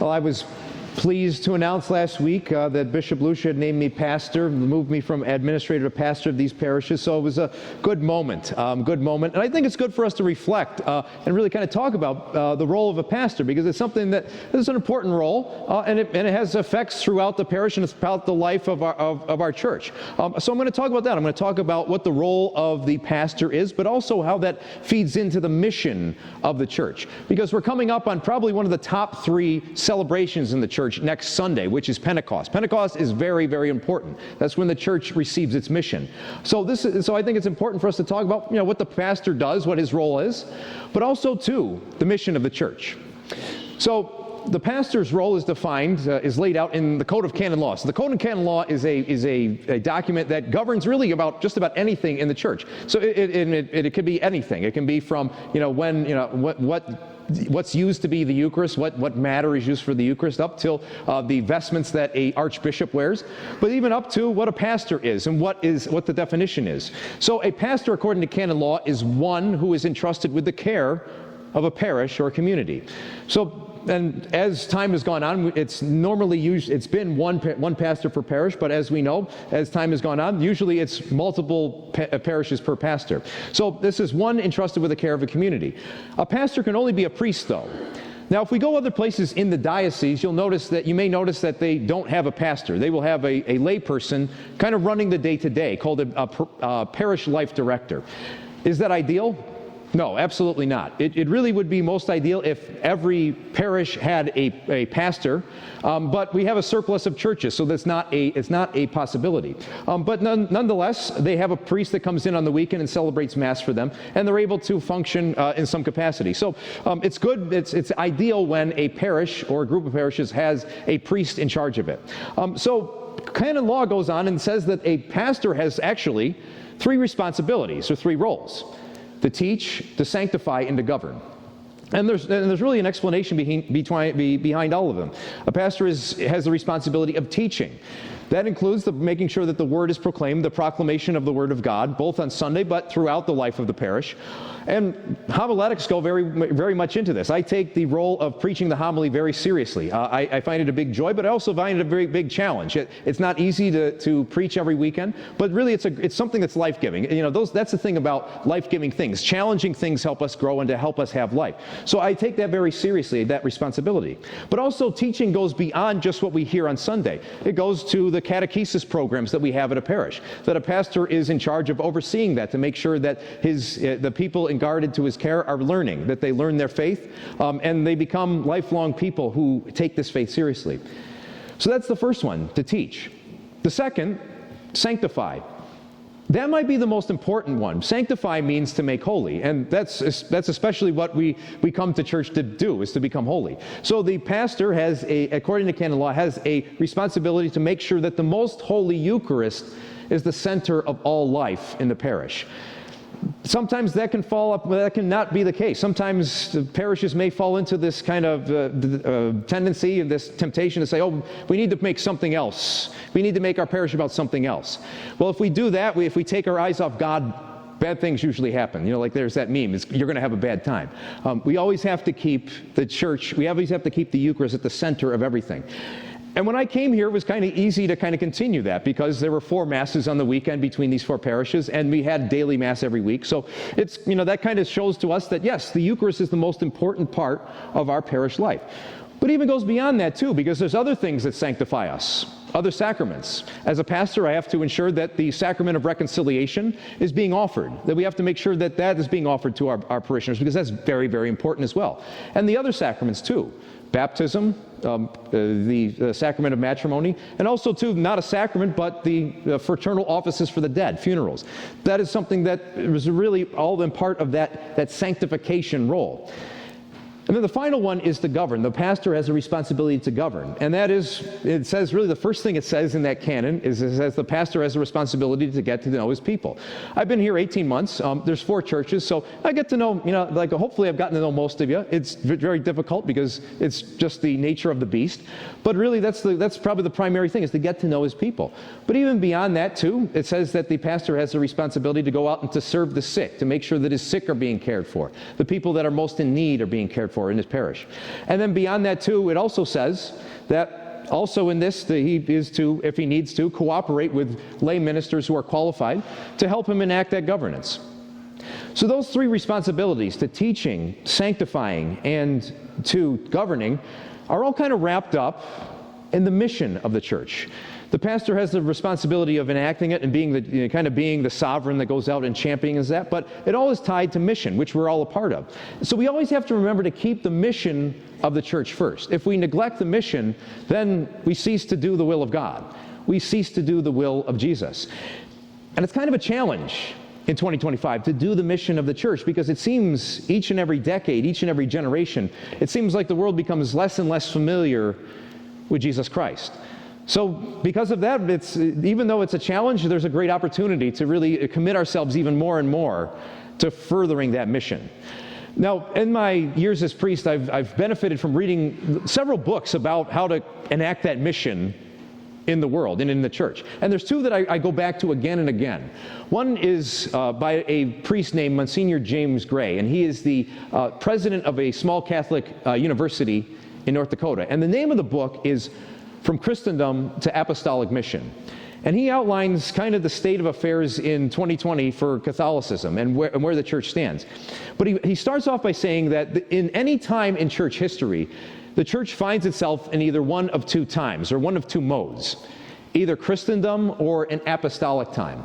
Well, I was pleased to announce last week that Bishop Lucia had named me pastor, moved me from administrator to pastor of these parishes, so it was a good moment. And I think it's good for us to reflect and really kind of talk about the role of a pastor, because it's something that is an important role, and it has effects throughout the parish and throughout the life of our church. So I'm going to talk about that. I'm going to talk about what the role of the pastor is, but also how that feeds into the mission of the church, because we're coming up on probably one of the top 3 celebrations in the church next Sunday, which is Pentecost. Pentecost is very, very important. That's when the church receives its mission. So I think it's important for us to talk about, what the pastor does, what his role is, but also too the mission of the church. So the pastor's role is defined, is laid out in the Code of Canon Law. So the Code of Canon Law is a document that governs really about just about anything in the church. So it could be anything. It can be from what's used to be the Eucharist, what matter is used for the Eucharist, up till the vestments that a archbishop wears, but even up to what a pastor is and what the definition is. So a pastor, according to canon law, is one who is entrusted with the care of a parish or a community. And as time has gone on, it's been one pastor per parish, but as we know, as time has gone on, usually it's multiple parishes per pastor. So this is one entrusted with the care of a community. A pastor can only be a priest, though. Now, if we go other places in the diocese, you may notice that they don't have a pastor. They will have a lay person kind of running the day-to-day, called a parish life director. Is that ideal? No, absolutely not. It really would be most ideal if every parish had a pastor, but we have a surplus of churches, so it's not a possibility. But nonetheless, they have a priest that comes in on the weekend and celebrates Mass for them, and they're able to function in some capacity. So it's good. It's ideal when a parish or a group of parishes has a priest in charge of it. So canon law goes on and says that a pastor has actually 3 responsibilities or 3 roles: to teach, to sanctify, and to govern. And there's really an explanation behind all of them. A pastor has the responsibility of teaching. That includes making sure that the word is proclaimed, the proclamation of the word of God, both on Sunday but throughout the life of the parish. And homiletics go very, very much into this. I take the role of preaching the homily very seriously. I find it a big joy, but I also find it a very big challenge. It's not easy to preach every weekend, but really it's something that's life-giving. That's the thing about life-giving things. Challenging things help us grow and to help us have life. So I take that very seriously, that responsibility. But also teaching goes beyond just what we hear on Sunday. It goes to the catechesis programs that we have at a parish, that a pastor is in charge of overseeing that, to make sure that the people guarded to his care are learning, that they learn their faith, and they become lifelong people who take this faith seriously. So that's the first one, to teach. The second, sanctify. That might be the most important one. Sanctify means to make holy, and that's especially what we come to church to do, is to become holy. So the pastor according to canon law, has a responsibility to make sure that the most holy Eucharist is the center of all life in the parish. Sometimes that cannot be the case. Sometimes the parishes may fall into this kind of tendency and this temptation to say, oh, we need to make something else. We need to make our parish about something else. Well, if we do that, if we take our eyes off God, bad things usually happen. Like there's that meme, you're going to have a bad time. We always have to keep we always have to keep the Eucharist at the center of everything. And when I came here, it was kind of easy to kind of continue that, because there were 4 Masses on the weekend between these 4 parishes, and we had daily Mass every week. So it's, that kind of shows to us that, yes, the Eucharist is the most important part of our parish life. But it even goes beyond that, too, because there's other things that sanctify us, other sacraments. As a pastor, I have to ensure that the sacrament of reconciliation is being offered, that we have to make sure that that is being offered to our parishioners, because that's very, very important as well. And the other sacraments, too. Baptism, the sacrament of matrimony, and also, too, not a sacrament, but the fraternal offices for the dead, funerals. That is something that was really all in part of that sanctification role. And then the final one is to govern. The pastor has a responsibility to govern. And that is, it says really the first thing it says in that canon is it says the pastor has a responsibility to get to know his people. I've been here 18 months. There's 4 churches, so I get to know, hopefully I've gotten to know most of you. It's very difficult because it's just the nature of the beast. But really that's probably the primary thing, is to get to know his people. But even beyond that too, it says that the pastor has a responsibility to go out and to serve the sick, to make sure that his sick are being cared for. The people that are most in need are being cared for or in his parish. And then beyond that too, it also says that also in this, that he is to, if he needs to, cooperate with lay ministers who are qualified to help him enact that governance. So those three responsibilities, to teaching, sanctifying, and to governing, are all kind of wrapped up in the mission of the church. The pastor has the responsibility of enacting it and being the kind of being the sovereign that goes out and championing that, but it all is tied to mission, which we're all a part of. So we always have to remember to keep the mission of the church first. If we neglect the mission, then we cease to do the will of God. We cease to do the will of Jesus. And it's kind of a challenge in 2025 to do the mission of the church, because it seems each and every decade, each and every generation, it seems like the world becomes less and less familiar with Jesus Christ. So because of that, even though it's a challenge, there's a great opportunity to really commit ourselves even more and more to furthering that mission. Now, in my years as priest, I've benefited from reading several books about how to enact that mission in the world and in the church. And there's two that I go back to again and again. One is by a priest named Monsignor James Gray, and he is the president of a small Catholic university in North Dakota. And the name of the book is From Christendom to Apostolic Mission. And he outlines kind of the state of affairs in 2020 for Catholicism and where the church stands. But he starts off by saying that in any time in church history, the church finds itself in either one of two times, or one of two modes, either Christendom or an apostolic time.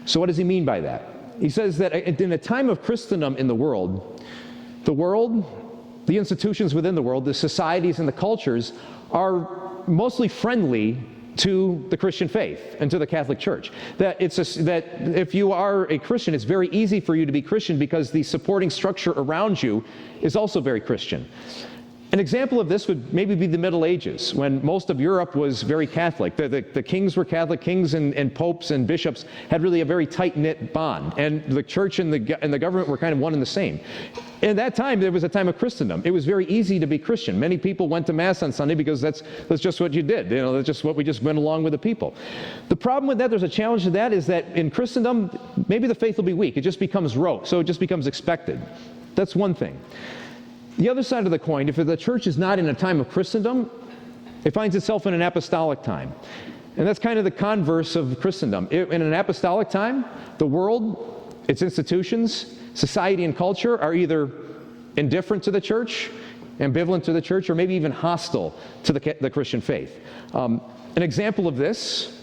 So what does he mean by that? He says that in a time of Christendom in the world, the institutions within the world, the societies and the cultures are mostly friendly to the Christian faith and to the Catholic Church. That if you are a Christian, it's very easy for you to be Christian because the supporting structure around you is also very Christian. An example of this would maybe be the Middle Ages, when most of Europe was very Catholic. The kings were Catholic. Kings and popes and bishops had really a very tight-knit bond, and the church and the government were kind of one and the same. In that time, there was a time of Christendom. It was very easy to be Christian. Many people went to Mass on Sunday because that's just what you did. That's just what we just went along with the people. The problem with that, there's a challenge to that, is that in Christendom, maybe the faith will be weak. It just becomes rote, so it just becomes expected. That's one thing. The other side of the coin, if the church is not in a time of Christendom, it finds itself in an apostolic time. And that's kind of the converse of Christendom. In an apostolic time, the world, its institutions, society and culture are either indifferent to the church, ambivalent to the church, or maybe even hostile to the Christian faith. An example of this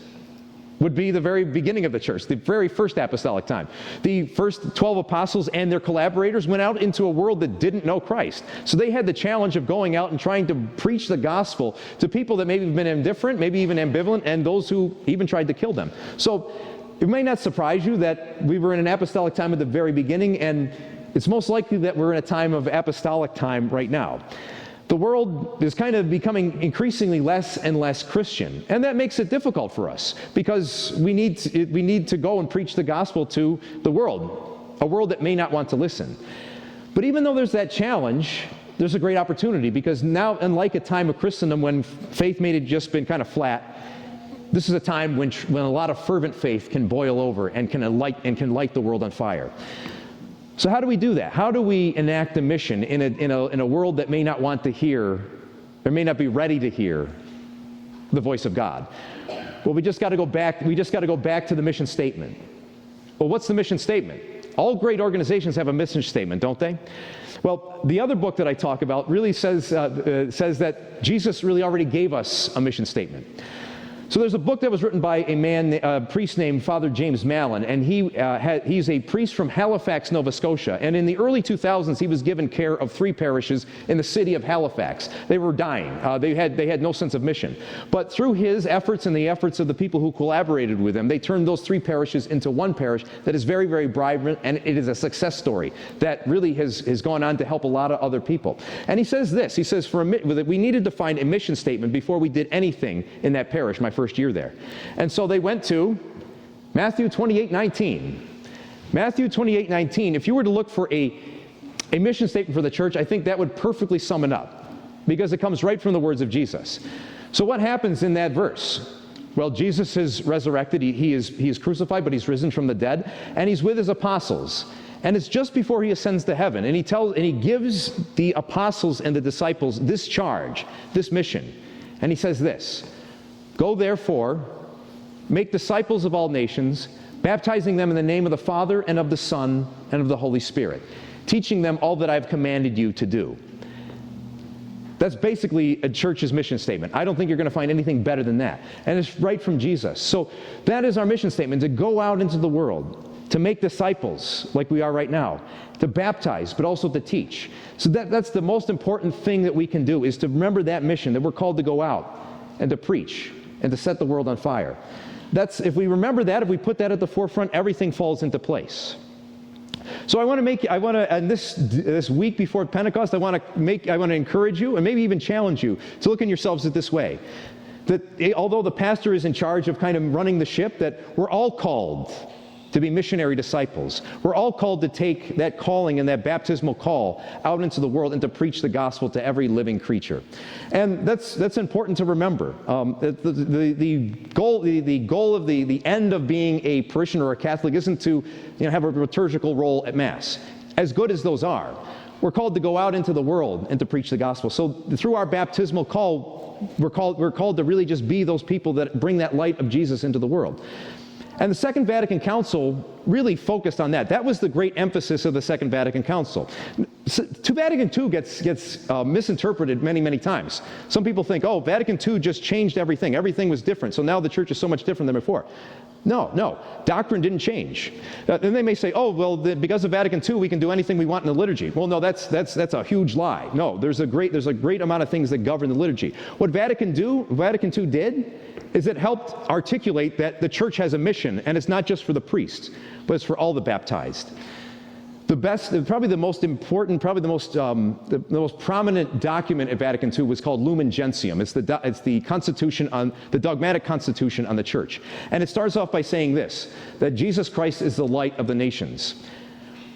would be the very beginning of the church, the very first apostolic time. The first 12 apostles and their collaborators went out into a world that didn't know Christ. So they had the challenge of going out and trying to preach the gospel to people that maybe have been indifferent, maybe even ambivalent, and those who even tried to kill them. So it may not surprise you that we were in an apostolic time at the very beginning, and it's most likely that we're in a time of apostolic time right now. The world is kind of becoming increasingly less and less Christian, and that makes it difficult for us because we need to go and preach the gospel to the world, a world that may not want to listen. But even though there's that challenge, there's a great opportunity, because now, unlike a time of Christendom when faith may have just been kind of flat, this is a time when a lot of fervent faith can boil over and can light the world on fire. So how do we do that? How do we enact a mission in a world that may not want to hear, or may not be ready to hear, the voice of God? Well, we just got to go back to the mission statement. Well, what's the mission statement? All great organizations have a mission statement, don't they? Well, the other book that I talk about really says that Jesus really already gave us a mission statement. So there's a book that was written by a priest named Father James Mallon, and he's a priest from Halifax, Nova Scotia. And in the early 2000s, he was given care of 3 parishes in the city of Halifax. They were dying. They had no sense of mission. But through his efforts and the efforts of the people who collaborated with him, they turned those 3 parishes into one parish that is very, very vibrant, and it is a success story that really has gone on to help a lot of other people. And he says this. He says that we needed to find a mission statement before we did anything in that parish, my first year there. And so they went to Matthew 28:19. Matthew 28:19, if you were to look for a mission statement for the church, I think that would perfectly sum it up, because it comes right from the words of Jesus. So what happens in that verse? Well, Jesus is resurrected. He is crucified, but he's risen from the dead, and he's with his apostles. And it's just before he ascends to heaven. And he gives the apostles and the disciples this charge, this mission. And he says this, "Go therefore, make disciples of all nations, baptizing them in the name of the Father and of the Son and of the Holy Spirit, teaching them all that I have commanded you to do." That's basically a church's mission statement. I don't think you're going to find anything better than that. And it's right from Jesus. So that is our mission statement, to go out into the world, to make disciples like we are right now, to baptize, but also to teach. So that's the most important thing that we can do, is to remember that mission, that we're called to go out and to preach and to set the world on fire. If we remember that, if we put that at the forefront, everything falls into place. So and this week before Pentecost, I want to encourage you and maybe even challenge you to look in yourselves at this way. That although the pastor is in charge of kind of running the ship, that we're all called to be missionary disciples. We're all called to take that calling and that baptismal call out into the world and to preach the gospel to every living creature. And that's important to remember. The goal of the end of being a parishioner or a Catholic isn't to have a liturgical role at Mass. As good as those are, we're called to go out into the world and to preach the gospel. So through our baptismal call, we're called to really just be those people that bring that light of Jesus into the world. And the Second Vatican Council really focused on that. That was the great emphasis of the Second Vatican Council. Vatican II gets misinterpreted many, many times. Some people think, Vatican II just changed everything. Everything was different, so now the church is so much different than before. No. Doctrine didn't change. And they may say, because of Vatican II, we can do anything we want in the liturgy. Well, no, that's a huge lie. No, there's a great amount of things that govern the liturgy. What Vatican II did is it helped articulate that the church has a mission, and it's not just for the priests, but it's for all the baptized. Probably the most important, the most prominent document at Vatican II was called Lumen Gentium. It's the constitution the dogmatic constitution on the church. And it starts off by saying this, that Jesus Christ is the light of the nations.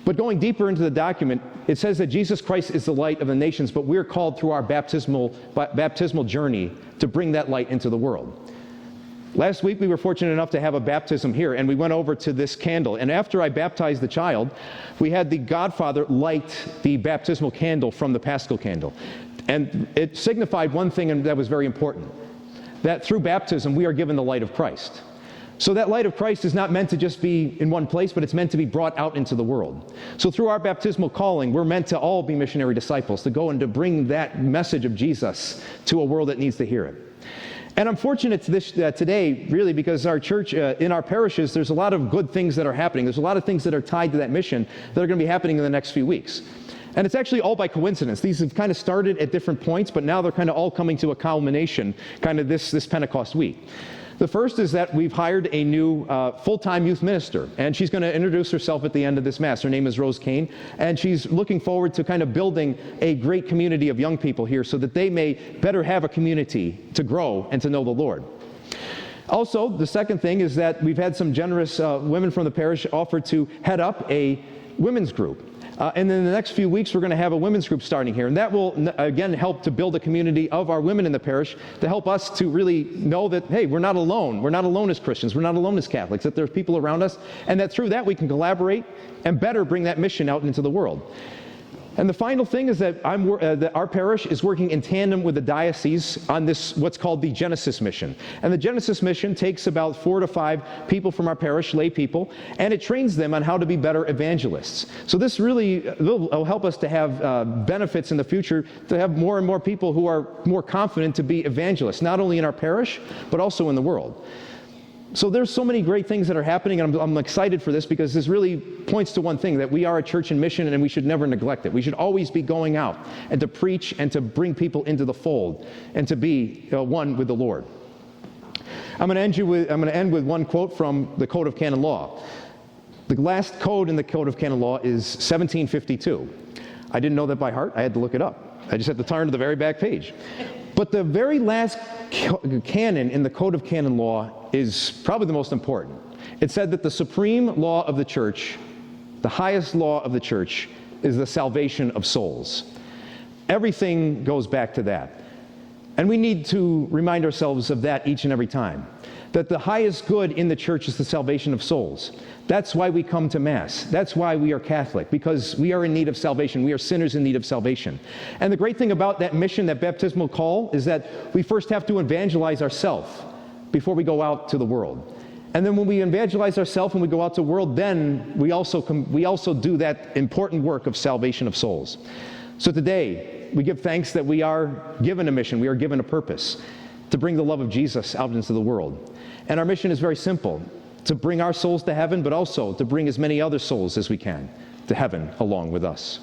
But going deeper into the document, it says that Jesus Christ is the light of the nations, but we're called through our baptismal journey to bring that light into the world. Last week, we were fortunate enough to have a baptism here, and we went over to this candle. And after I baptized the child, we had the godfather light the baptismal candle from the paschal candle. And it signified one thing that was very important, that through baptism, we are given the light of Christ. So that light of Christ is not meant to just be in one place, but it's meant to be brought out into the world. So through our baptismal calling, we're meant to all be missionary disciples, to go and to bring that message of Jesus to a world that needs to hear it. And I'm fortunate today, really, because our church, in our parishes, there's a lot of good things that are happening. There's a lot of things that are tied to that mission that are going to be happening in the next few weeks. And it's actually all by coincidence. These have kind of started at different points, but now they're kind of all coming to a culmination kind of this Pentecost week. The first is that we've hired a new full-time youth minister, and she's going to introduce herself at the end of this Mass. Her name is Rose Kane, and she's looking forward to kind of building a great community of young people here so that they may better have a community to grow and to know the Lord. Also, the second thing is that we've had some generous women from the parish offer to head up a women's group. And in the next few weeks, we're going to have a women's group starting here. And that will, again, help to build a community of our women in the parish to help us to really know that, hey, we're not alone. We're not alone as Christians. We're not alone as Catholics, that there's people around us, and that through that we can collaborate and better bring that mission out into the world. And the final thing is that our parish is working in tandem with the diocese on this, what's called the Genesis Mission. And the Genesis Mission takes about 4 to 5 people from our parish, lay people, and it trains them on how to be better evangelists. So this really will help us to have benefits in the future, to have more and more people who are more confident to be evangelists, not only in our parish, but also in the world. So there's so many great things that are happening, and I'm excited for this because this really points to one thing, that we are a church in mission and we should never neglect it. We should always be going out and to preach and to bring people into the fold and to be one with the Lord. I'm going to end with one quote from the Code of Canon Law. The last code in the Code of Canon Law is 1752. I didn't know that by heart. I had to look it up. I just had to turn to the very back page. But the very last canon in the Code of Canon Law is probably the most important. It said that the supreme law of the church, the highest law of the church, is the salvation of souls. Everything goes back to that. And we need to remind ourselves of that each and every time. that the highest good in the church is the salvation of souls. That's why we come to Mass. That's why we are Catholic, because we are in need of salvation. We are sinners in need of salvation. And the great thing about that mission, that baptismal call, is that we first have to evangelize ourselves before we go out to the world. And then when we evangelize ourselves and we go out to the world, then we also do that important work of salvation of souls. So today, we give thanks that we are given a mission, we are given a purpose to bring the love of Jesus out into the world. And our mission is very simple, to bring our souls to heaven, but also to bring as many other souls as we can to heaven along with us.